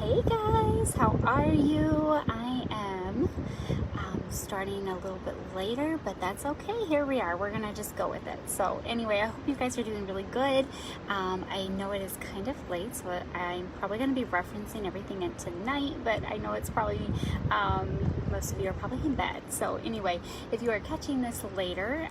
Hey guys, how are you? I am starting a little bit later, but that's okay. Here we are. We're gonna just go with it. So anyway, I hope you guys are doing really good. I know it is kind of late, so I'm probably gonna be referencing everything in tonight, but I know it's probably most of you are probably in bed. So anyway, if you are catching this later,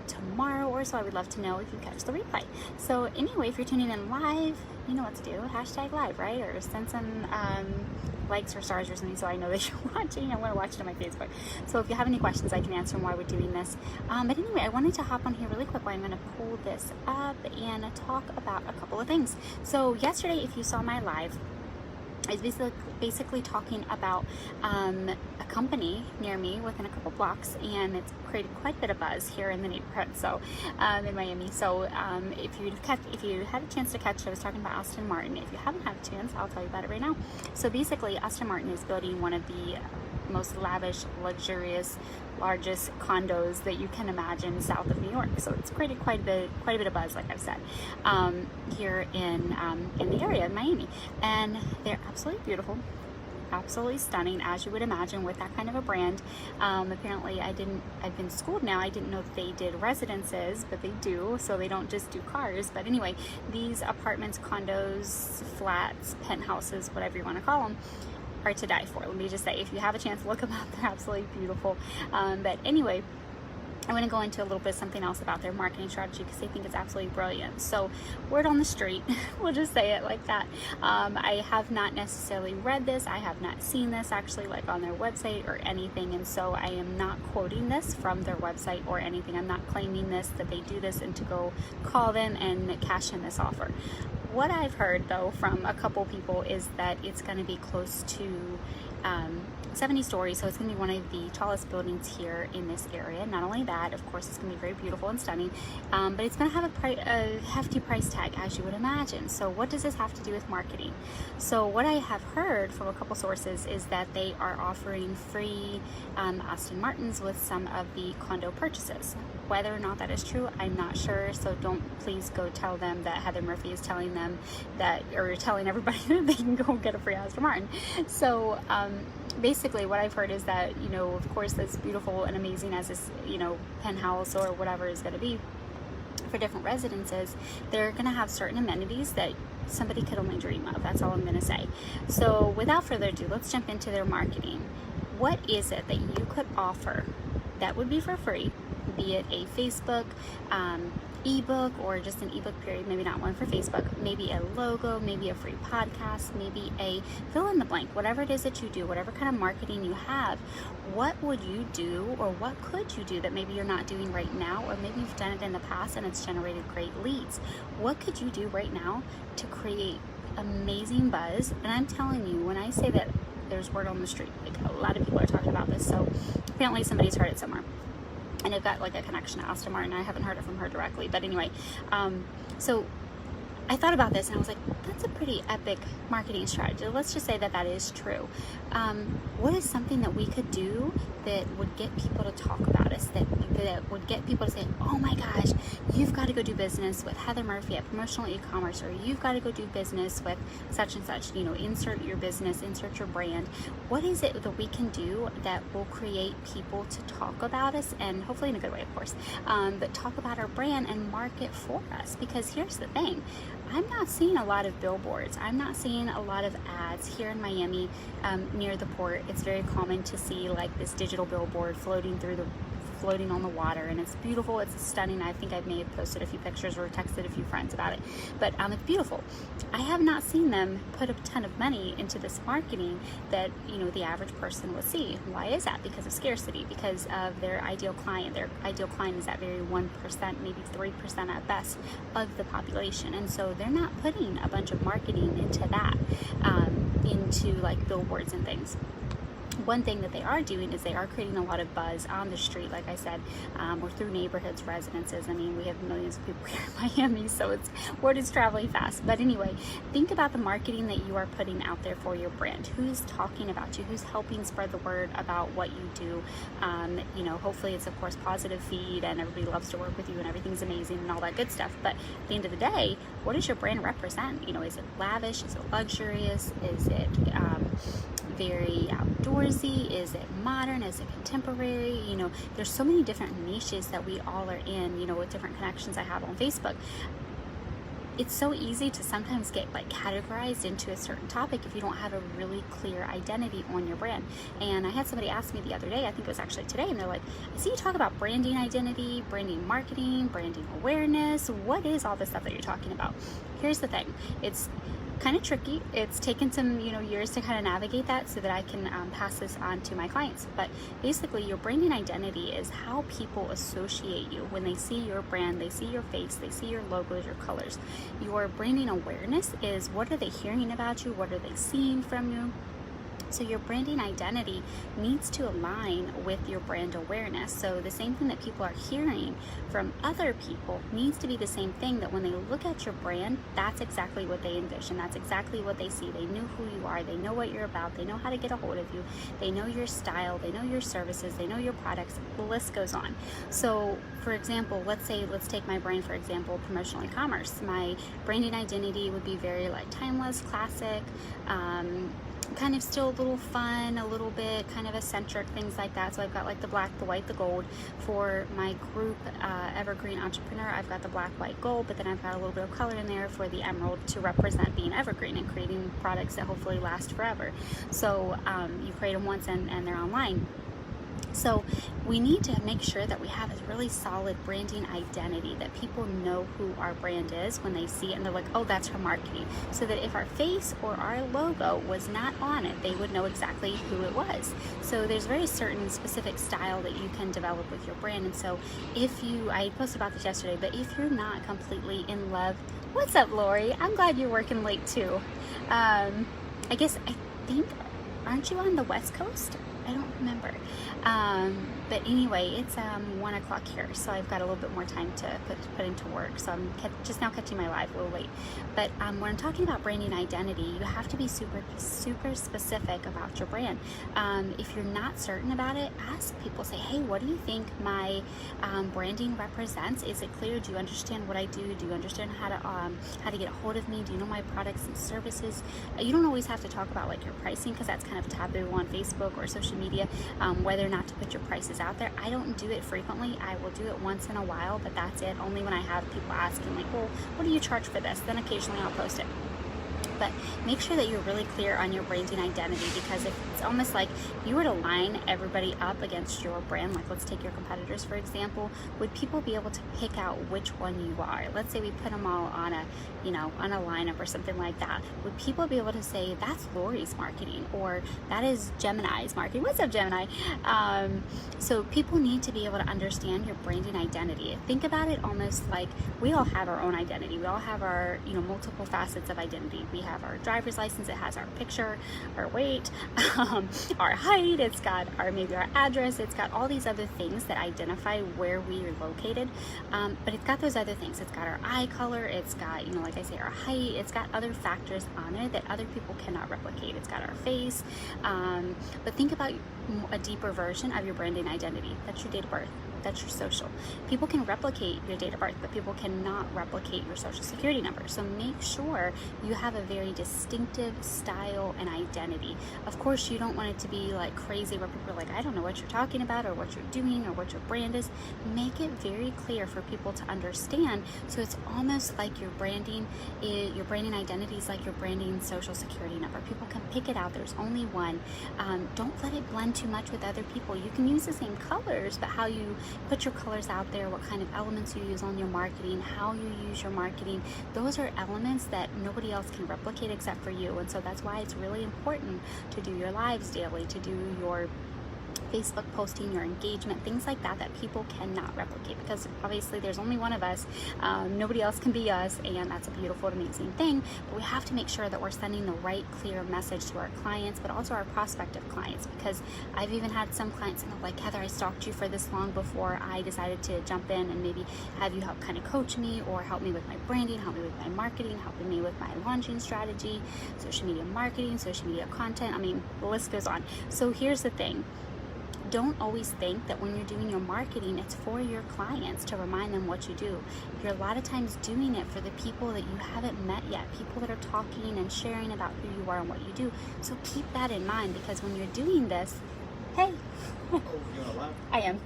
tomorrow or so, I would love to know if you catch the replay. So anyway, if you're tuning in live, you know what to do. Hashtag live, right? Or send some likes or stars or something so I know that you're watching. I'm going to watch it on my Facebook. So if you have any questions, I can answer them while we're doing this. But anyway, I wanted to hop on here really quick while I'm going to pull this up and talk about a couple of things. So yesterday, if you saw my live, I was basically talking about a company near me within a couple blocks, and it's created quite a bit of buzz here in the neighborhood, so in Miami. So if you had a chance to catch it, I was talking about Aston Martin. If you haven't had a chance, I'll tell you about it right now. So basically, Aston Martin is building one of the most lavish, luxurious, largest condos that you can imagine south of New York. So it's created quite a bit of buzz, like I've said, here in the area of Miami, and they're absolutely beautiful, absolutely stunning, as you would imagine with that kind of a brand. Apparently, I've been schooled now. I didn't know that they did residences, but they do. So they don't just do cars. But anyway, these apartments, condos, flats, penthouses, whatever you want to call them, are to die for. Let me just say, if you have a chance, look them up. They're absolutely beautiful. But anyway, I want to go into a little bit something else about their marketing strategy because I think it's absolutely brilliant. So, word on the street, we'll just say it like that. I have not necessarily read this. I have not seen this actually like on their website or anything. And so I am not quoting this from their website or anything. I'm not claiming this, that they do this and to go call them and cash in this offer. What I've heard though from a couple people is that it's going to be close to 70 stories, so it's going to be one of the tallest buildings here in this area. Not only that, of course, it's going to be very beautiful and stunning, but it's going to have a hefty price tag, as you would imagine. So what does this have to do with marketing? So what I have heard from a couple sources is that they are offering free Aston Martins with some of the condo purchases. Whether or not that is true, I'm not sure, so don't please go tell them that Heather Murphy is telling them that, or telling everybody that they can go get a free Aston Martin. So basically what I've heard is that, you know, of course, as beautiful and amazing as this, you know, penthouse or whatever is going to be for different residences, they're going to have certain amenities that somebody could only dream of. That's all I'm going to say. So without further ado, let's jump into their marketing. What is it that you could offer that would be for free, be it a Facebook ebook or just an ebook period, maybe not one for Facebook, maybe a logo, maybe a free podcast, maybe a fill in the blank, whatever it is that you do, whatever kind of marketing you have, what would you do or what could you do that maybe you're not doing right now, or maybe you've done it in the past and it's generated great leads? What could you do right now to create amazing buzz? And I'm telling you, when I say that there's word on the street, like a lot of people are talking about this, so apparently somebody's heard it somewhere. And I've got like a connection to Aston Martin. I haven't heard it from her directly, but anyway, so I thought about this and I was like, that's a pretty epic marketing strategy. Let's just say that that is true. What is something that we could do that would get people to talk about us, that would get people to say, oh my gosh, you've got to go do business with Heather Murphy at Promotional E-commerce, or you've got to go do business with such and such, you know, insert your business, insert your brand. What is it that we can do that will create people to talk about us, and hopefully in a good way, of course, but talk about our brand and market for us? Because here's the thing, I'm not seeing a lot of billboards. I'm not seeing a lot of ads here in Miami near the port. It's very common to see like this digital billboard floating on the water, and it's beautiful, it's stunning. I think I may have posted a few pictures or texted a few friends about it, but it's beautiful. I have not seen them put a ton of money into this marketing that, you know, the average person will see. Why is that? Because of scarcity, because of their ideal client. Their ideal client is that very 1%, maybe 3% at best of the population, and so they're not putting a bunch of marketing into that, into like billboards and things. One thing that they are doing is they are creating a lot of buzz on the street, like I said, or through neighborhoods, residences. I mean, we have millions of people here in Miami, so word is traveling fast. But anyway, think about the marketing that you are putting out there for your brand. Who's talking about you? Who's helping spread the word about what you do? You know, hopefully it's, of course, positive feed and everybody loves to work with you and everything's amazing and all that good stuff. But at the end of the day, what does your brand represent? You know, is it lavish? Is it luxurious? Is it very outdoorsy? Is it modern? Is it contemporary? You know, there's so many different niches that we all are in, you know, with different connections I have on Facebook. It's so easy to sometimes get like categorized into a certain topic if you don't have a really clear identity on your brand. And I had somebody ask me the other day, I think it was actually today, and they're like, I see you talk about branding identity, branding marketing, branding awareness. What is all this stuff that you're talking about? Here's the thing. It's kind of tricky. It's taken some, you know, years to kind of navigate that so that I can pass this on to my clients. But basically, your branding identity is how people associate you when they see your brand, they see your face, they see your logos, your colors. Your branding awareness is what are they hearing about you? What are they seeing from you? So your branding identity needs to align with your brand awareness. So the same thing that people are hearing from other people needs to be the same thing, that when they look at your brand, that's exactly what they envision. That's exactly what they see. They know who you are. They know what you're about. They know how to get a hold of you. They know your style. They know your services. They know your products. The list goes on. So for example, let's take my brand, for example, promotional e-commerce. My branding identity would be very like timeless, classic, kind of still a little fun, a little bit kind of eccentric, things like that. So I've got like the black, the white, the gold. For my group, Evergreen Entrepreneur, I've got the black, white, gold, but then I've got a little bit of color in there for the emerald to represent being evergreen and creating products that hopefully last forever. So you create them once and they're online. So we need to make sure that we have a really solid branding identity, that people know who our brand is when they see it and they're like, oh, that's her marketing. So that if our face or our logo was not on it, they would know exactly who it was. So there's very certain specific style that you can develop with your brand. And so I posted about this yesterday, but if you're not completely in love, what's up, Lori? I'm glad you're working late too. I think, aren't you on the West Coast? I don't remember. But anyway, it's 1 o'clock here, so I've got a little bit more time to put into work. So I'm just now catching my live a little late. But when I'm talking about branding identity, you have to be super specific about your brand. If you're not certain about it, ask people. Say, hey, what do you think my branding represents? Is it clear? Do you understand what I do? Do you understand how to get a hold of me? Do you know my products and services? You don't always have to talk about like your pricing, because that's kind of taboo on Facebook or social media, whether or not to put your prices out there. I don't do it frequently. I will do it once in a while, but that's it. Only when I have people asking like, well, what do you charge for this? Then occasionally I'll post it. But make sure that you're really clear on your branding identity, because if it's almost like you were to line everybody up against your brand, like let's take your competitors for example, would people be able to pick out which one you are? Let's say we put them all on a lineup or something like that. Would people be able to say that's Lori's marketing, or that is Gemini's marketing? What's up, Gemini? So people need to be able to understand your branding identity. Think about it almost like we all have our own identity. We all have our multiple facets of identity. We have our driver's license. It has our picture, our weight, our height. It's got maybe our address. It's got all these other things that identify where we are located. But it's got those other things. It's got our eye color. It's got, like I say, our height. It's got other factors on there that other people cannot replicate. It's got our face. But think about a deeper version of your branding identity. That's your date of birth. That's your social. People can replicate your date of birth, but people cannot replicate your social security number. So make sure you have a very distinctive style and identity. Of course, you don't want it to be like crazy where people are like, I don't know what you're talking about or what you're doing or what your brand is. Make it very clear for people to understand. So it's almost like your branding identity is like your branding social security number. People can pick it out. There's only one. Don't let it blend too much with other people. You can use the same colors, but how you put your colors out there, what kind of elements you use on your marketing, how you use your marketing, those are elements that nobody else can replicate except for you. And so that's why it's really important to do your lives daily, to do your Facebook posting, your engagement, things like that people cannot replicate, because obviously there's only one of us. Nobody else can be us, and that's a beautiful, amazing thing. But we have to make sure that we're sending the right, clear message to our clients, but also our prospective clients, because I've even had some clients and they're like, Heather, I stalked you for this long before I decided to jump in and maybe have you help kind of coach me or help me with my branding, help me with my marketing, helping me with my launching strategy, social media marketing, social media content. I mean, the list goes on. So here's the thing. don't always think that when you're doing your marketing, it's for your clients to remind them what you do. You're a lot of times doing it for the people that you haven't met yet, people that are talking and sharing about who you are and what you do. So keep that in mind, because when you're doing this, hey, Oh, you want to laugh? I am.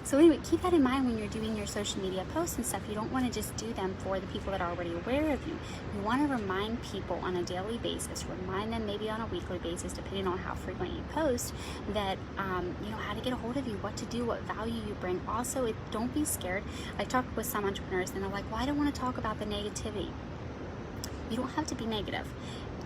So anyway, keep that in mind when you're doing your social media posts and stuff. You don't want to just do them for the people that are already aware of you. You want to remind people on a daily basis, remind them maybe on a weekly basis, depending on how frequent you post, that you know, how to get a hold of you, what to do, what value you bring. Also, don't be scared. I talked with some entrepreneurs and they're like, well, I don't want to talk about the negativity. You don't have to be negative.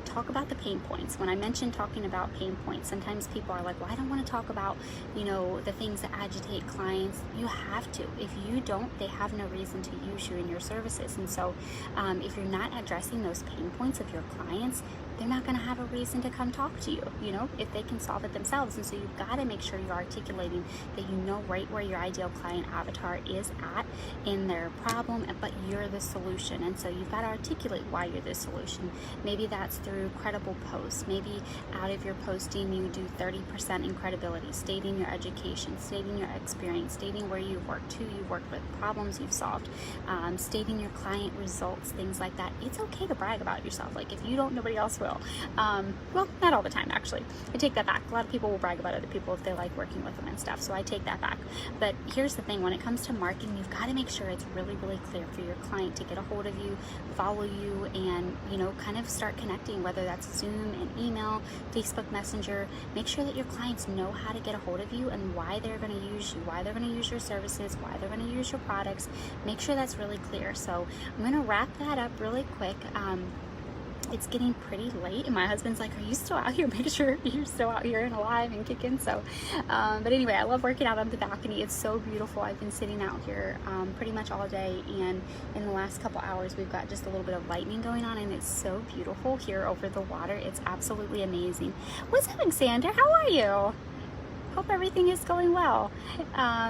Talk about the pain points. When I mentioned talking about pain points, sometimes people are like, well, I don't want to talk about, you know, the things that agitate clients. You have to. If you don't, they have no reason to use you in your services. And so if you're not addressing those pain points of your clients, they're not going to have a reason to come talk to you, you know, if they can solve it themselves. And so you've got to make sure you're articulating that you know right where your ideal client avatar is at in their problem, but you're the solution. And so you've got to articulate why you're the solution. Maybe that's through credible posts. Maybe out of your posting you do 30% in credibility, stating your education, stating your experience, stating where you've worked, who you've worked with, problems you've solved, stating your client results, things like that. It's okay to brag about yourself. Like, if you don't, nobody else will. Well, not all the time, actually. I take that back. A lot of people will brag about other people if they like working with them and stuff, so I take that back. But here's the thing, when it comes to marketing, you've got to make sure it's really, really clear for your client to get a hold of you, follow you, and, you know, kind of start connecting, whether that's Zoom, an email, Facebook Messenger. Make sure that your clients know how to get a hold of you and why they're going to use you, why they're going to use your services, why they're going to use your products. Make sure that's really clear. So I'm going to wrap that up really quick. It's getting pretty late and my husband's like, are you still out here? Make sure you're still out here and alive and kicking. So but anyway, I love working out on the balcony. It's so beautiful. I've been sitting out here pretty much all day, and in the last couple hours we've got just a little bit of lightning going on, and it's so beautiful here over the water. It's absolutely amazing. What's up, Xander? How are you? Hope everything is going well.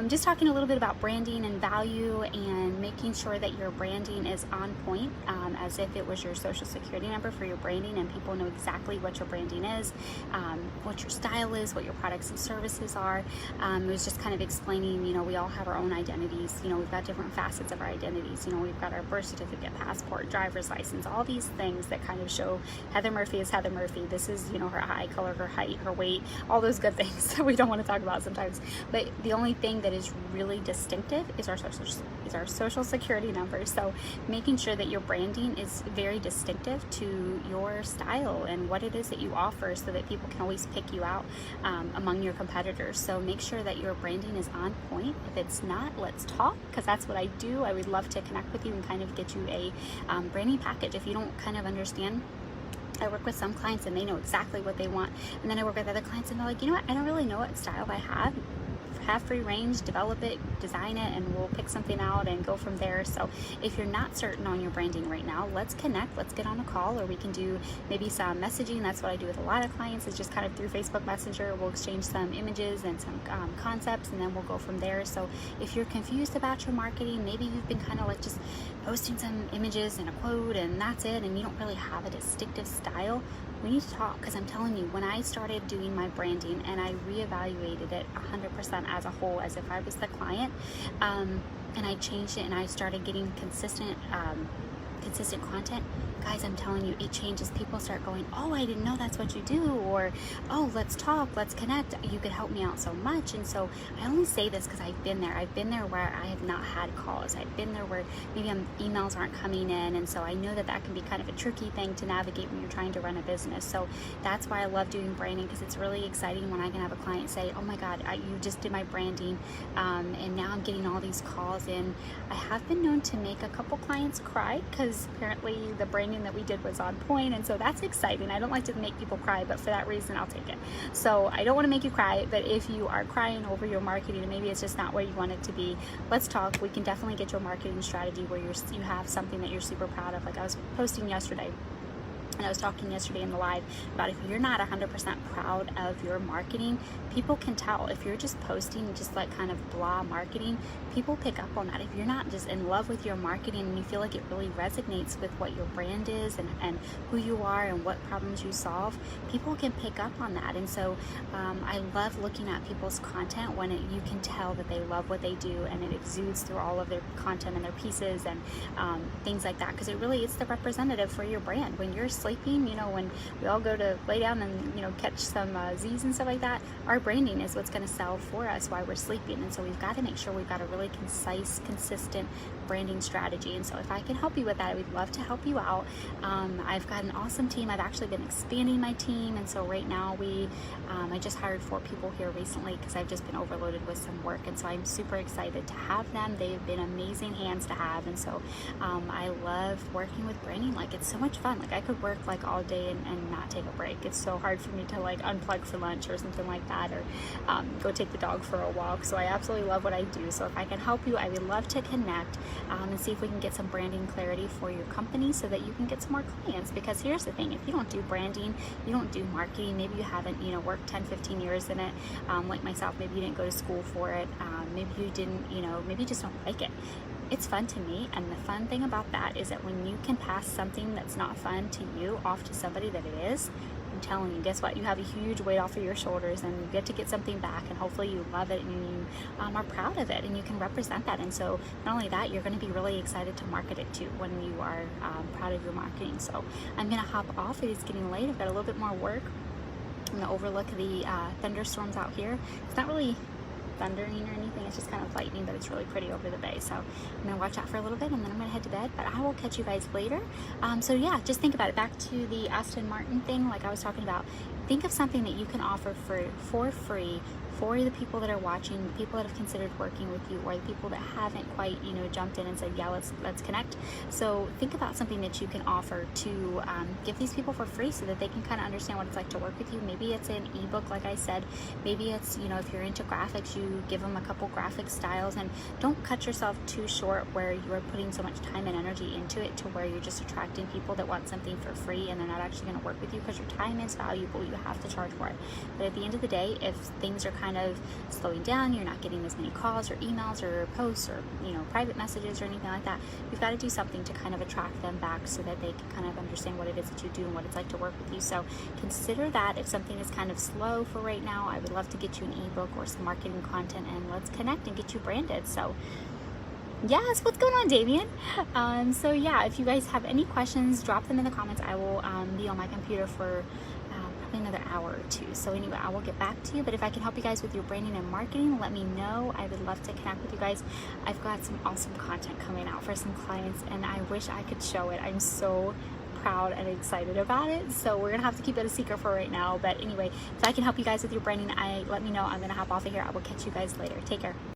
Just talking a little bit about branding and value, and making sure that your branding is on point, as if it was your social security number for your branding, and people know exactly what your branding is, what your style is, what your products and services are. It was just kind of explaining, you know, we all have our own identities. You know, we've got different facets of our identities. You know, we've got our birth certificate, passport, driver's license, all these things that kind of show Heather Murphy is Heather Murphy. This is, you know, her eye color, her height, her weight, all those good things that we don't want to talk about sometimes. But the only thing that is really distinctive is our social security number. So making sure that your branding is very distinctive to your style and what it is that you offer, so that people can always pick you out among your competitors. So make sure that your branding is on point. If it's not, let's talk, because that's what I do. I would love to connect with you and kind of get you a branding package. If you don't kind of understand, I work with some clients and they know exactly what they want, and then I work with other clients and they're like, you know what, I don't really know what style I have free range, develop it, design it, and we'll pick something out and go from there. So if you're not certain on your branding right now, let's connect, let's get on a call, or we can do maybe some messaging. That's what I do with a lot of clients, is just kind of through Facebook Messenger. We'll exchange some images and some concepts, and then we'll go from there. So if you're confused about your marketing, maybe you've been kind of like just posting some images and a quote and that's it, and you don't really have a distinctive style, we need to talk. Because I'm telling you, when I started doing my branding and I reevaluated it 100% as a whole, as if I was the client, and I changed it and I started getting consistent content, guys, I'm telling you, it changes. People start going, oh, I didn't know that's what you do, or oh, let's talk, let's connect, you could help me out so much. And so I only say this because I've been there where I have not had calls. I've been there where maybe emails aren't coming in, and so I know that can be kind of a tricky thing to navigate when you're trying to run a business. So that's why I love doing branding, because it's really exciting when I can have a client say, oh my god, you just did my branding, and now I'm getting all these calls in. I have been known to make a couple clients cry, because apparently the branding that we did was on point, and so that's exciting. I don't like to make people cry, but for that reason I'll take it. So I don't want to make you cry, but if you are crying over your marketing and maybe it's just not where you want it to be, let's talk. We can definitely get your marketing strategy where you have something that you're super proud of. Like I was posting yesterday, And I was talking yesterday in the live about if you're not 100% proud of your marketing, people can tell. If you're just posting just like kind of blah marketing, people pick up on that. If you're not just in love with your marketing and you feel like it really resonates with what your brand is and who you are and what problems you solve, people can pick up on that. And so I love looking at people's content when you can tell that they love what they do and it exudes through all of their content and their pieces and things like that, because it's the representative for your brand. When you're sleeping, when we all go to lay down and catch some Z's and stuff like that, our branding is what's going to sell for us while we're sleeping. And so we've got to make sure we've got a really concise, consistent branding strategy. And so if I can help you with that, I would love to help you out. I've got an awesome team. I've actually been expanding my team, and so right now I just hired 4 people here recently because I've just been overloaded with some work, and so I'm super excited to have them. They've been amazing hands to have, and so I love working with branding. Like, it's so much fun. Like, I could work like all day and not take a break. It's so hard for me to like unplug for lunch or something like that, or go take the dog for a walk. So I absolutely love what I do. So if I can help you, I would love to connect and see if we can get some branding clarity for your company so that you can get some more clients. Because here's the thing, if you don't do branding, you don't do marketing, maybe you haven't worked 10-15 years in it, like myself, maybe you didn't go to school for it, maybe you didn't, maybe you just don't like it. It's fun to me, and the fun thing about that is that when you can pass something that's not fun to you off to somebody that it is, I'm telling you, guess what? You have a huge weight off of your shoulders, and you get to get something back, and hopefully you love it and you are proud of it, and you can represent that. And so not only that, you're going to be really excited to market it too when you are proud of your marketing. So I'm going to hop off. It is getting late. I've got a little bit more work. I'm going to overlook the thunderstorms out here. It's not really thundering or anything, it's just kind of lightning, but it's really pretty over the bay. So I'm gonna watch out for a little bit, and then I'm gonna head to bed, but I will catch you guys later. So yeah, just think about it. Back to the Aston Martin thing, like I was talking about, think of something that you can offer for free for the people that are watching, the people that have considered working with you, or the people that haven't quite jumped in and said, yeah, let's connect. So think about something that you can offer to give these people for free so that they can kind of understand what it's like to work with you. Maybe it's an ebook, like I said. Maybe it's if you're into graphics, you give them a couple graphic styles, and don't cut yourself too short where you're putting so much time and energy into it to where you're just attracting people that want something for free and they're not actually going to work with you, because your time is valuable. You have to charge for it. But at the end of the day, if things are kind of slowing down, you're not getting as many calls or emails or posts or private messages or anything like that, you've got to do something to kind of attract them back so that they can kind of understand what it is that you do and what it's like to work with you. So consider that. If something is kind of slow for right now, I would love to get you an ebook or some marketing content, and let's connect and get you branded. So yes, what's going on, Damien? So yeah, if you guys have any questions, drop them in the comments. I will be on my computer for probably another hour or 2. So anyway, I will get back to you. But if I can help you guys with your branding and marketing, let me know. I would love to connect with you guys. I've got some awesome content coming out for some clients, and I wish I could show it. I'm so proud and excited about it. So we're gonna have to keep it a secret for right now. But anyway, if I can help you guys with your branding, let me know. I'm gonna hop off of here. I will catch you guys later. Take care.